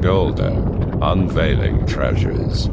Goldot, unveiling treasures.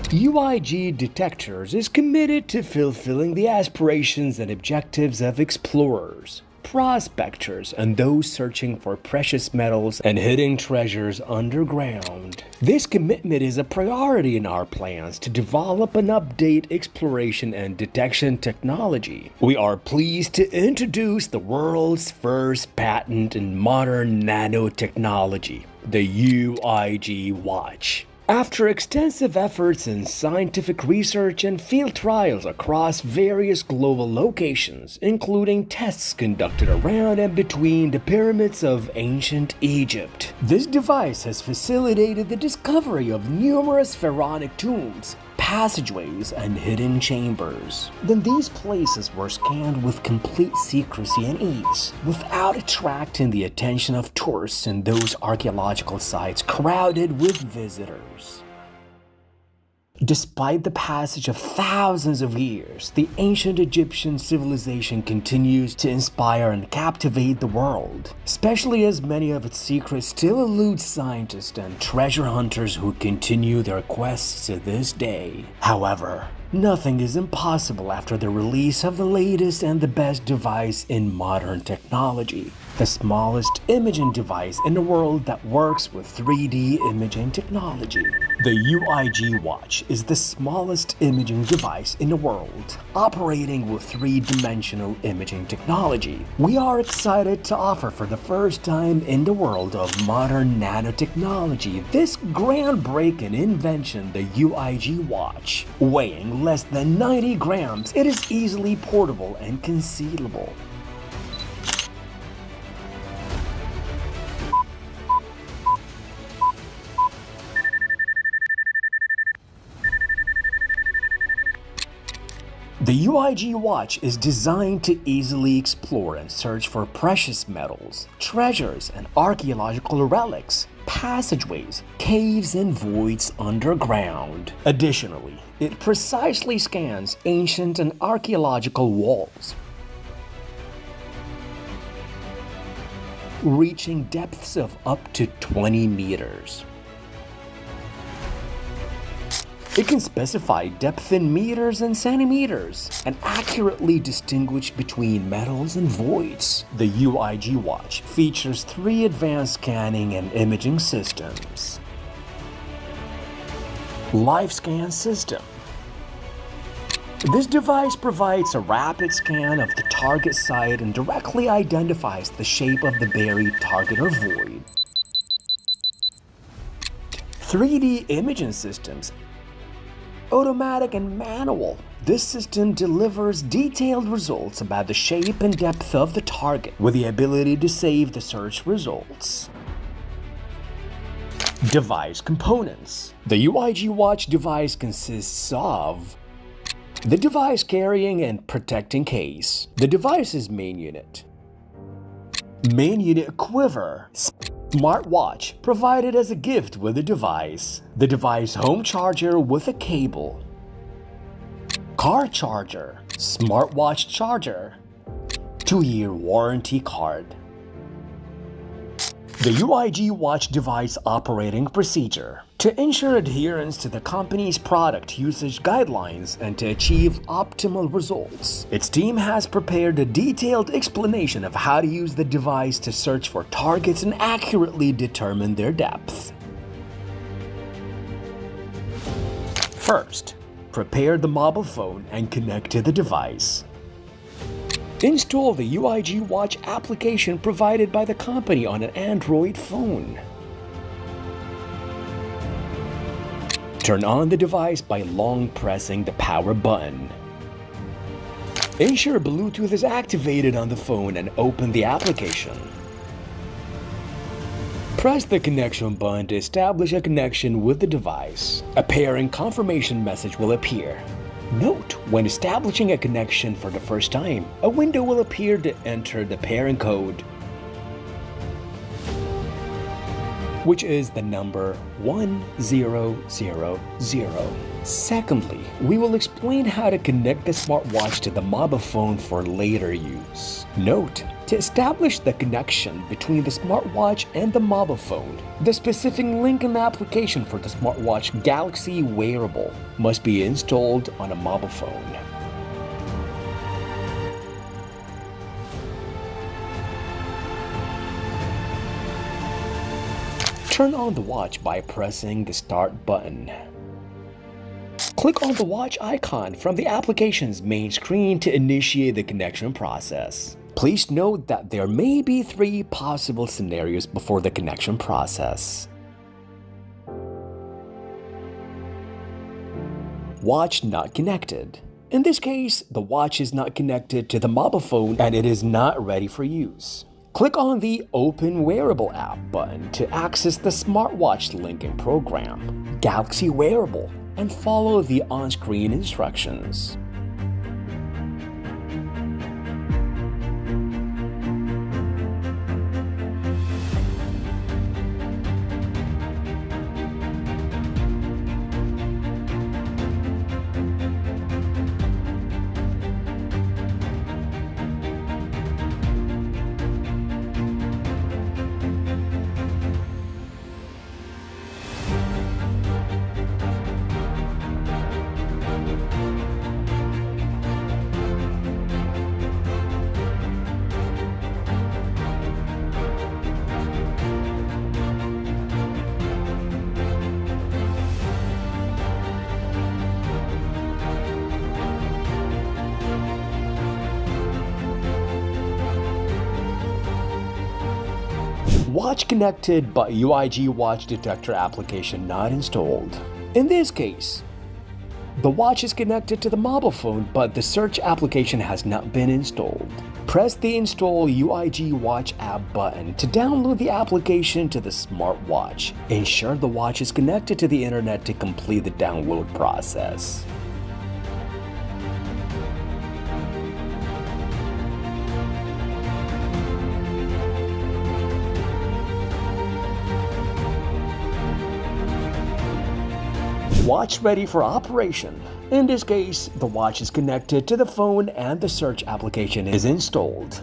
UIG Detectors is committed to fulfilling the aspirations and objectives of explorers, prospectors, and those searching for precious metals and hidden treasures underground. This commitment is a priority in our plans to develop and update exploration and detection technology. We are pleased to introduce the world's first patent in modern nanotechnology, the UIG Watch. After extensive efforts in scientific research and field trials across various global locations, including tests conducted around and between the pyramids of ancient Egypt, this device has facilitated the discovery of numerous pharaonic tombs, passageways, and hidden chambers. Then these places were scanned with complete secrecy and ease, without attracting the attention of tourists in those archaeological sites crowded with visitors. Despite the passage of thousands of years, the ancient Egyptian civilization continues to inspire and captivate the world, especially as many of its secrets still elude scientists and treasure hunters who continue their quests to this day. However, nothing is impossible after the release of the latest and the best device in modern technology, the smallest imaging device in the world that works with 3D imaging technology. The UIG Watch is the smallest imaging device in the world, operating with three-dimensional imaging technology. We are excited to offer for the first time in the world of modern nanotechnology this groundbreaking invention, the UIG Watch. Weighing less than 90 grams, it is easily portable and concealable. The UIG Watch is designed to easily explore and search for precious metals, treasures, and archaeological relics, passageways, caves, and voids underground. Additionally, it precisely scans ancient and archaeological walls, reaching depths of up to 20 meters. It can specify depth in meters and centimeters and accurately distinguish between metals and voids. The UIG Watch features 3 advanced scanning and imaging systems. Live Scan System. This device provides a rapid scan of the target site and directly identifies the shape of the buried target or void. 3D imaging systems. Automatic and manual. This system delivers detailed results about the shape and depth of the target, with the ability to save the search results. Device components. The UIG Watch device consists of the device carrying and protecting case, the device's main unit, quiver, smartwatch provided as a gift with the device home charger with a cable, car charger, smartwatch charger, 2-year warranty card. The UIG Watch device operating procedure. To ensure adherence to the company's product usage guidelines and to achieve optimal results, its team has prepared a detailed explanation of how to use the device to search for targets and accurately determine their depth. First, prepare the mobile phone and connect to the device. Install the UIG Watch application provided by the company on an Android phone. Turn on the device by long pressing the power button. Ensure Bluetooth is activated on the phone and open the application. Press the connection button to establish a connection with the device. A pairing confirmation message will appear. Note, when establishing a connection for the first time, a window will appear to enter the pairing code, which is the number 1000. Secondly, we will explain how to connect the smartwatch to the mobile phone for later use. Note, to establish the connection between the smartwatch and the mobile phone, the specific link in the application for the smartwatch Galaxy Wearable must be installed on a mobile phone. Turn on the watch by pressing the Start button. Click on the watch icon from the application's main screen to initiate the connection process. Please note that there may be 3 possible scenarios before the connection process. Watch not connected. In this case, the watch is not connected to the mobile phone and it is not ready for use. Click on the Open Wearable app button to access the smartwatch linking program, Galaxy Wearable, and follow the on-screen instructions. Watch connected but UIG Watch Detector application not installed. In this case, the watch is connected to the mobile phone but the search application has not been installed. Press the Install UIG Watch app button to download the application to the smartwatch. Ensure the watch is connected to the internet to complete the download process. Watch ready for operation. In this case, the watch is connected to the phone and the search application is installed,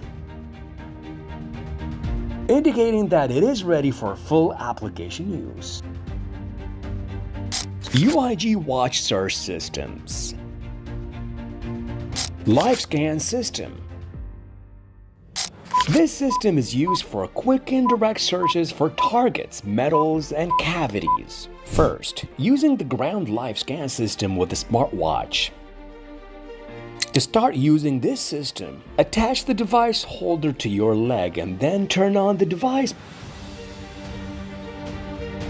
indicating that it is ready for full application use. UIG Watch Search Systems. Live Scan System. This system is used for quick and direct searches for targets, metals, and cavities. First, using the ground live scan system with the smartwatch. To start using this system, attach the device holder to your leg and then turn on the device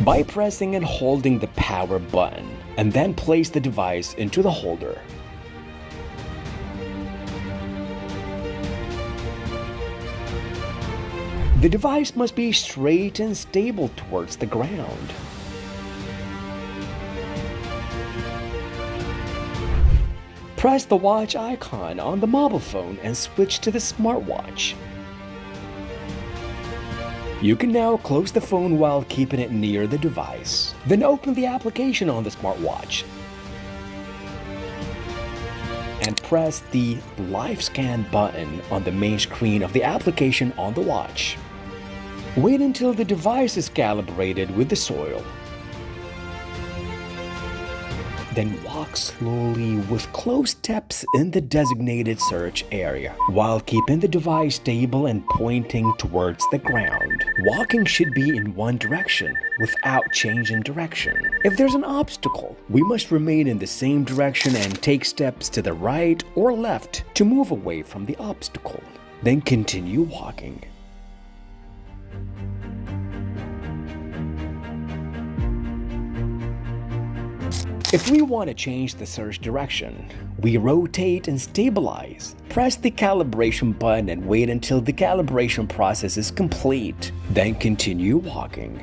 by pressing and holding the power button, and then place the device into the holder. The device must be straight and stable towards the ground. Press the watch icon on the mobile phone and switch to the smartwatch. You can now close the phone while keeping it near the device. Then open the application on the smartwatch and press the Live Scan button on the main screen of the application on the watch. Wait until the device is calibrated with the soil. Then walk slowly with close steps in the designated search area, while keeping the device stable and pointing towards the ground. Walking should be in one direction, without changing direction. If there's an obstacle, we must remain in the same direction and take steps to the right or left to move away from the obstacle. Then continue walking. If we want to change the search direction, we rotate and stabilize. Press the calibration button and wait until the calibration process is complete. Then continue walking.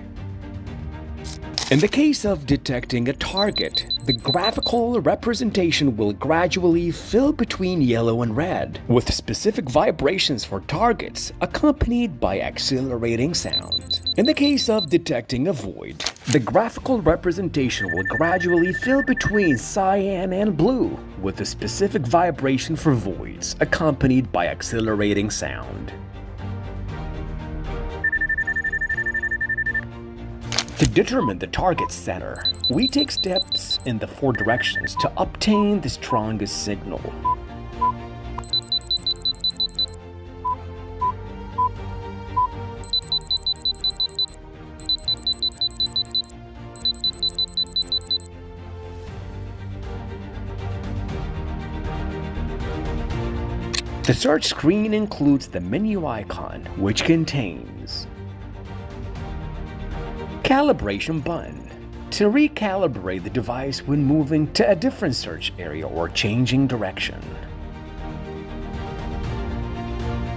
In the case of detecting a target, the graphical representation will gradually fill between yellow and red, with specific vibrations for targets accompanied by accelerating sound. In the case of detecting a void, the graphical representation will gradually fill between cyan and blue, with a specific vibration for voids accompanied by accelerating sound. To determine the target center, we take steps in the 4 directions to obtain the strongest signal. The search screen includes the menu icon, which contains calibration button to recalibrate the device when moving to a different search area or changing direction.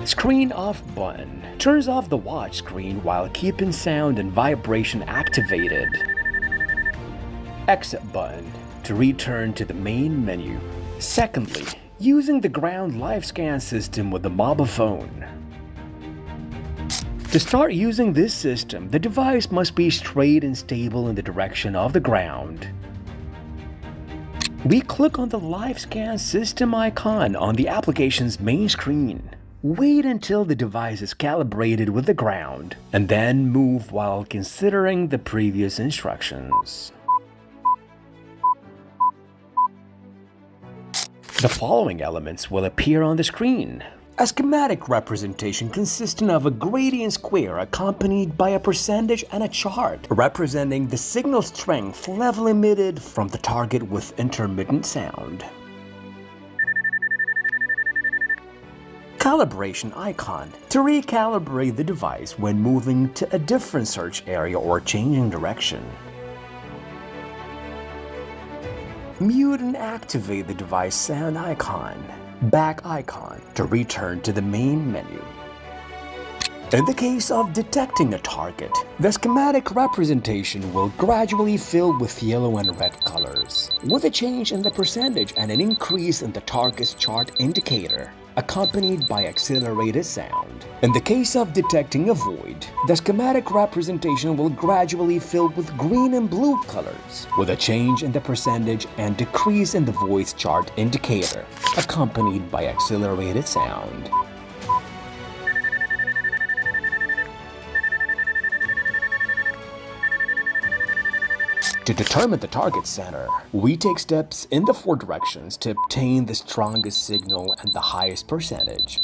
Screen off button turns off the watch screen while keeping sound and vibration activated. Exit button to return to the main menu. Secondly, using the ground live scan system with the mobile phone. To start using this system, the device must be straight and stable in the direction of the ground. We click on the live scan system icon on the application's main screen. Wait until the device is calibrated with the ground, and then move while considering the previous instructions. The following elements will appear on the screen. A schematic representation consisting of a gradient square accompanied by a percentage and a chart representing the signal strength level emitted from the target with intermittent sound. Calibration icon to recalibrate the device when moving to a different search area or changing direction. Mute and activate the device sound icon. Back icon to return to the main menu. In the case of detecting a target, the schematic representation will gradually fill with yellow and red colors, with a change in the percentage and an increase in the target's chart indicator, accompanied by accelerated sound. In the case of detecting a void, the schematic representation will gradually fill with green and blue colors, with a change in the percentage and decrease in the void's chart indicator, accompanied by accelerated sound. To determine the target center, we take steps in the 4 directions to obtain the strongest signal and the highest percentage.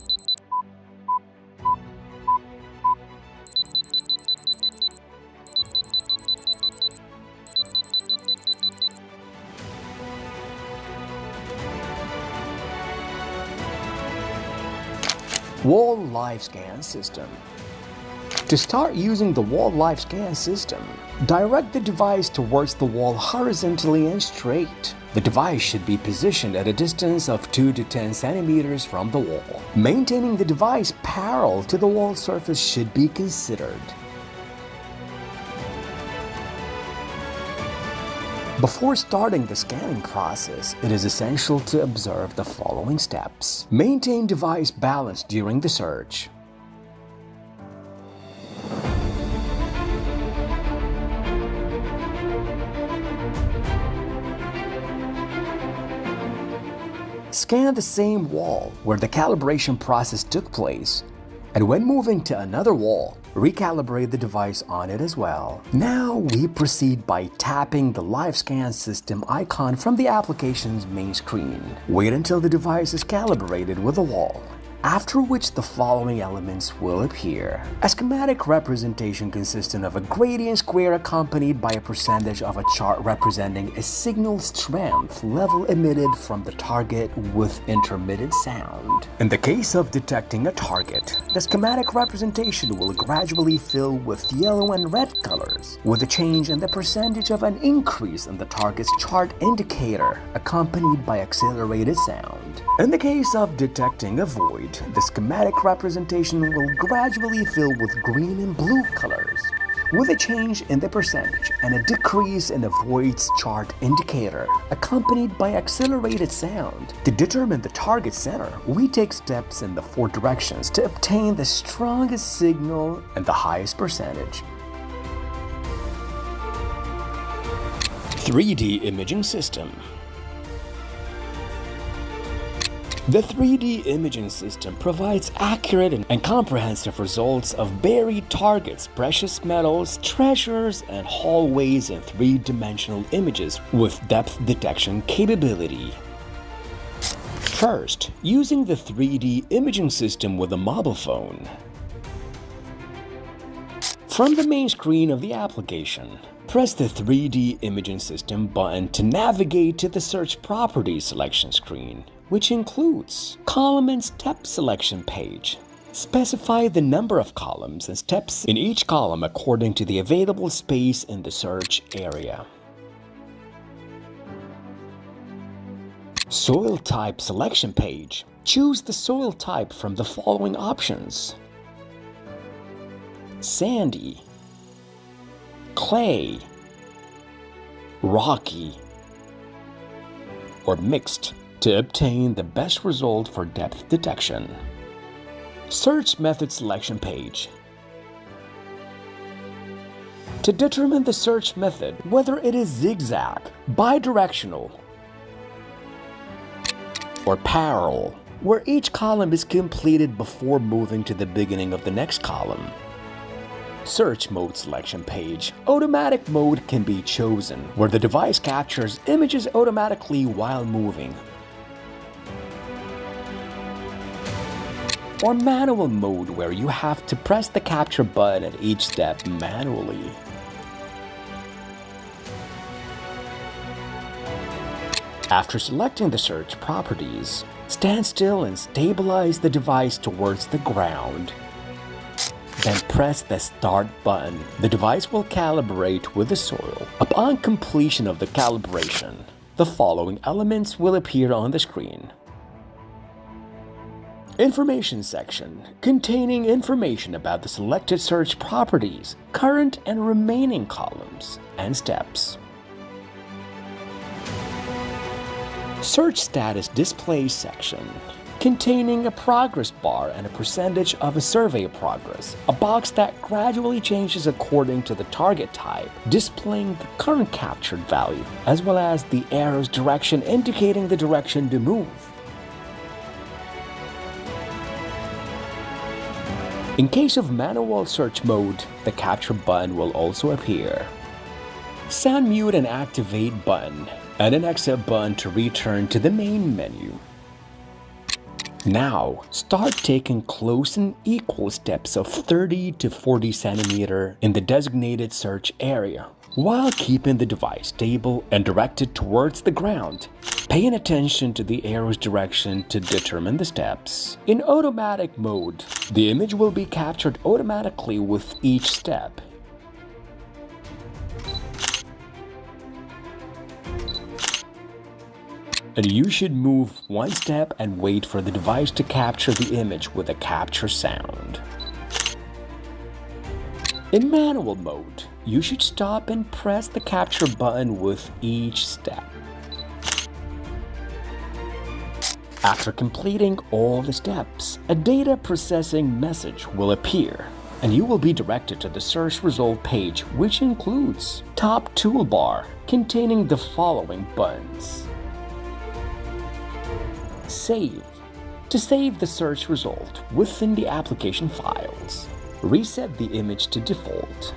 Wall live scan system. To start using the wall live scan system, direct the device towards the wall horizontally and straight. The device should be positioned at a distance of 2 to 10 centimeters from the wall. Maintaining the device parallel to the wall surface should be considered. Before starting the scanning process, it is essential to observe the following steps. Maintain device balance during the search. Scan the same wall where the calibration process took place, and when moving to another wall, recalibrate the device on it as well. Now we proceed by tapping the live scan system icon from the application's main screen. Wait until the device is calibrated with the wall, after which the following elements will appear. A schematic representation consisting of a gradient square accompanied by a percentage of a chart representing a signal strength level emitted from the target with intermittent sound. In the case of detecting a target, the schematic representation will gradually fill with yellow and red colors, with a change in the percentage of an increase in the target's chart indicator, accompanied by accelerated sound. In the case of detecting a void, the schematic representation will gradually fill with green and blue colors, with a change in the percentage and a decrease in the voice chart indicator, accompanied by accelerated sound. To determine the target center, we take steps in the 4 directions to obtain the strongest signal and the highest percentage. 3D imaging system. The 3D imaging system provides accurate and comprehensive results of buried targets, precious metals, treasures, and hallways in 3-dimensional images with depth detection capability. First, using the 3D imaging system with a mobile phone. From the main screen of the application, press the 3D imaging system button to navigate to the search properties selection screen, which includes column and step selection page. Specify the number of columns and steps in each column according to the available space in the search area. Soil type selection page. Choose the soil type from the following options: sandy, clay, rocky, or mixed to obtain the best result for depth detection. Search method selection page. To determine the search method, whether it is zigzag, bidirectional, or parallel, where each column is completed before moving to the beginning of the next column. Search mode selection page. Automatic mode can be chosen, where the device captures images automatically while moving. Or manual mode, where you have to press the capture button at each step manually. After selecting the search properties, stand still and stabilize the device towards the ground. Then press the start button. The device will calibrate with the soil. Upon completion of the calibration, the following elements will appear on the screen. Information section, containing information about the selected search properties, current and remaining columns, and steps. Search status display section, containing a progress bar and a percentage of a survey progress, a box that gradually changes according to the target type, displaying the current captured value, as well as the arrow's direction indicating the direction to move. In case of manual search mode, the capture button will also appear. Sound mute and activate button, and an exit button to return to the main menu. Now, start taking close and equal steps of 30 to 40 cm in the designated search area, while keeping the device stable and directed towards the ground, paying attention to the arrow's direction to determine the steps. In automatic mode, the image will be captured automatically with each step. And you should move one step and wait for the device to capture the image with a capture sound. In manual mode, you should stop and press the capture button with each step. After completing all the steps, a data processing message will appear, and you will be directed to the search result page, which includes top toolbar containing the following buttons. Save, to save the search result within the application files. Reset the image to default.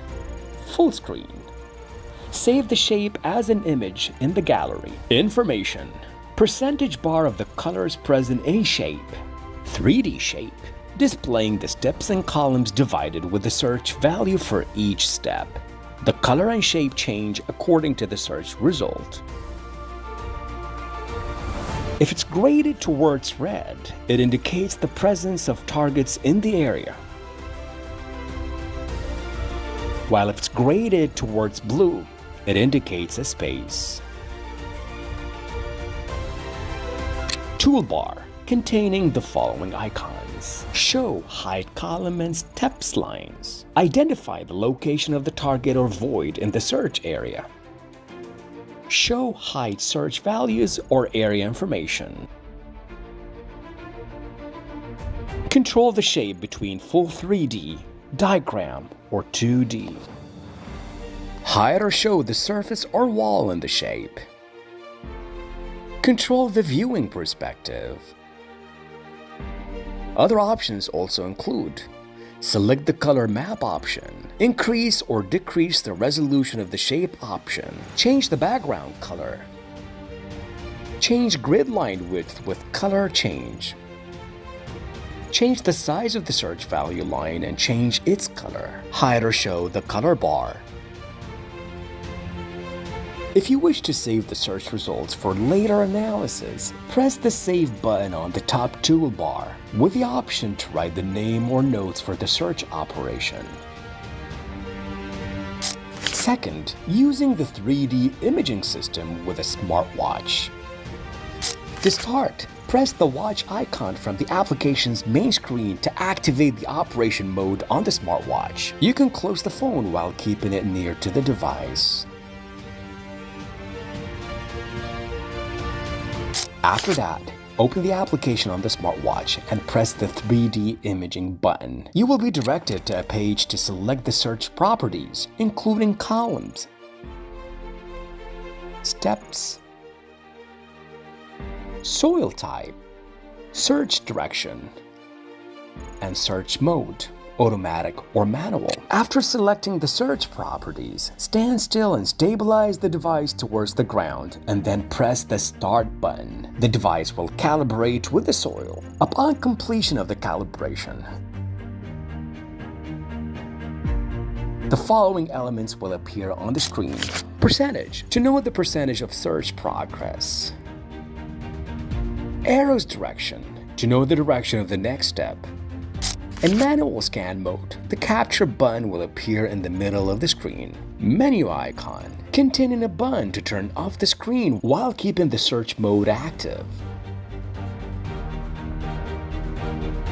Full screen. Save the shape as an image in the gallery. Information. Percentage bar of the colors present in shape. 3D shape, displaying the steps and columns divided with the search value for each step. The color and shape change according to the search result. If it's graded towards red, it indicates the presence of targets in the area. While if it's graded towards blue, it indicates a space. Toolbar containing the following icons. lines. Show height column and steps lines. Identify the location of the target or void in the search area. Show height search values or area information. Control the shape between full 3D, diagram, or 2D. Hide or show the surface or wall in the shape. Control the viewing perspective. Other options also include: select the color map option, increase or decrease the resolution of the shape option, change the background color, change grid line width with color change, change the size of the search value line and change its color, hide or show the color bar. If you wish to save the search results for later analysis, press the Save button on the top toolbar with the option to write the name or notes for the search operation. Second, using the 3D imaging system with a smartwatch. To start, press the watch icon from the application's main screen to activate the operation mode on the smartwatch. You can close the phone while keeping it near to the device. After that, open the application on the smartwatch and press the 3D imaging button. You will be directed to a page to select the search properties, including columns, steps, soil type, search direction, and search mode, automatic or manual. After selecting the search properties, stand still and stabilize the device towards the ground and then press the Start button. The device will calibrate with the soil. Upon completion of the calibration, the following elements will appear on the screen. Percentage, to know the percentage of search progress. Arrow's direction, to know the direction of the next step. In manual scan mode, the capture button will appear in the middle of the screen. Menu icon, containing a button to turn off the screen while keeping the search mode active.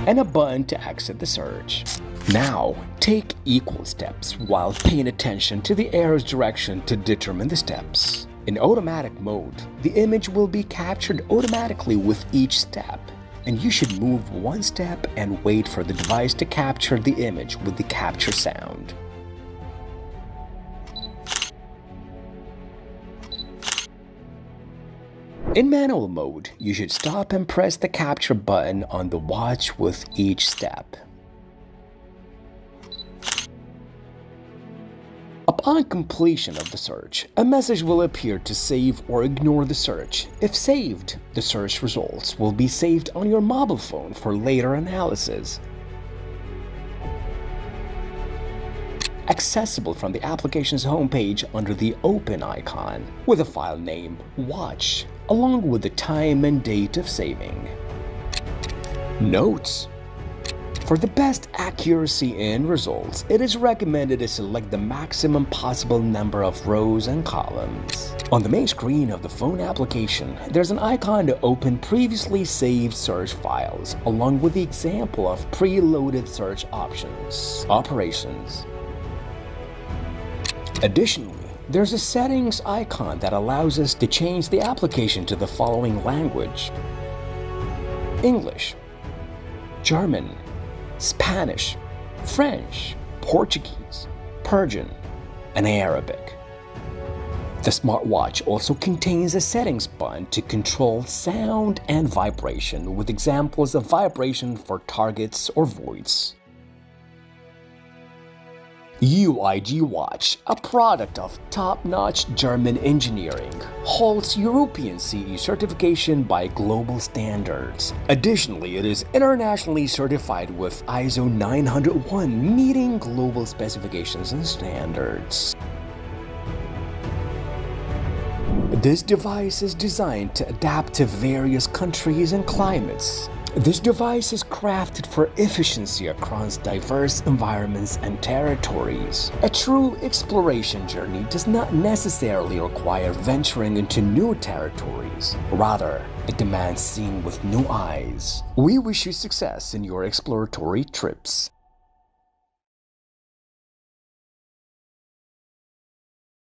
And a button to exit the search. Now, take equal steps while paying attention to the arrow's direction to determine the steps. In automatic mode, the image will be captured automatically with each step, and you should move one step and wait for the device to capture the image with the capture sound. In manual mode, you should stop and press the capture button on the watch with each step. Upon completion of the search, a message will appear to save or ignore the search. If saved, the search results will be saved on your mobile phone for later analysis. Accessible from the application's homepage under the Open icon, with a file name Watch, along with the time and date of saving. Notes. For the best accuracy in results, it is recommended to select the maximum possible number of rows and columns. On the main screen of the phone application, there's an icon to open previously saved search files, along with the example of preloaded search options. Operations. Additionally, there's a settings icon that allows us to change the application to the following language: English, German, Spanish, French, Portuguese, Persian, and Arabic. The smartwatch also contains a settings button to control sound and vibration, with examples of vibration for targets or voids. UIG Watch, a product of top-notch German engineering, holds European CE certification by global standards. Additionally, it is internationally certified with ISO 901, meeting global specifications and standards. This device is designed to adapt to various countries and climates. This device is crafted for efficiency across diverse environments and territories. A true exploration journey does not necessarily require venturing into new territories. Rather, it demands seeing with new eyes. We wish you success in your exploratory trips.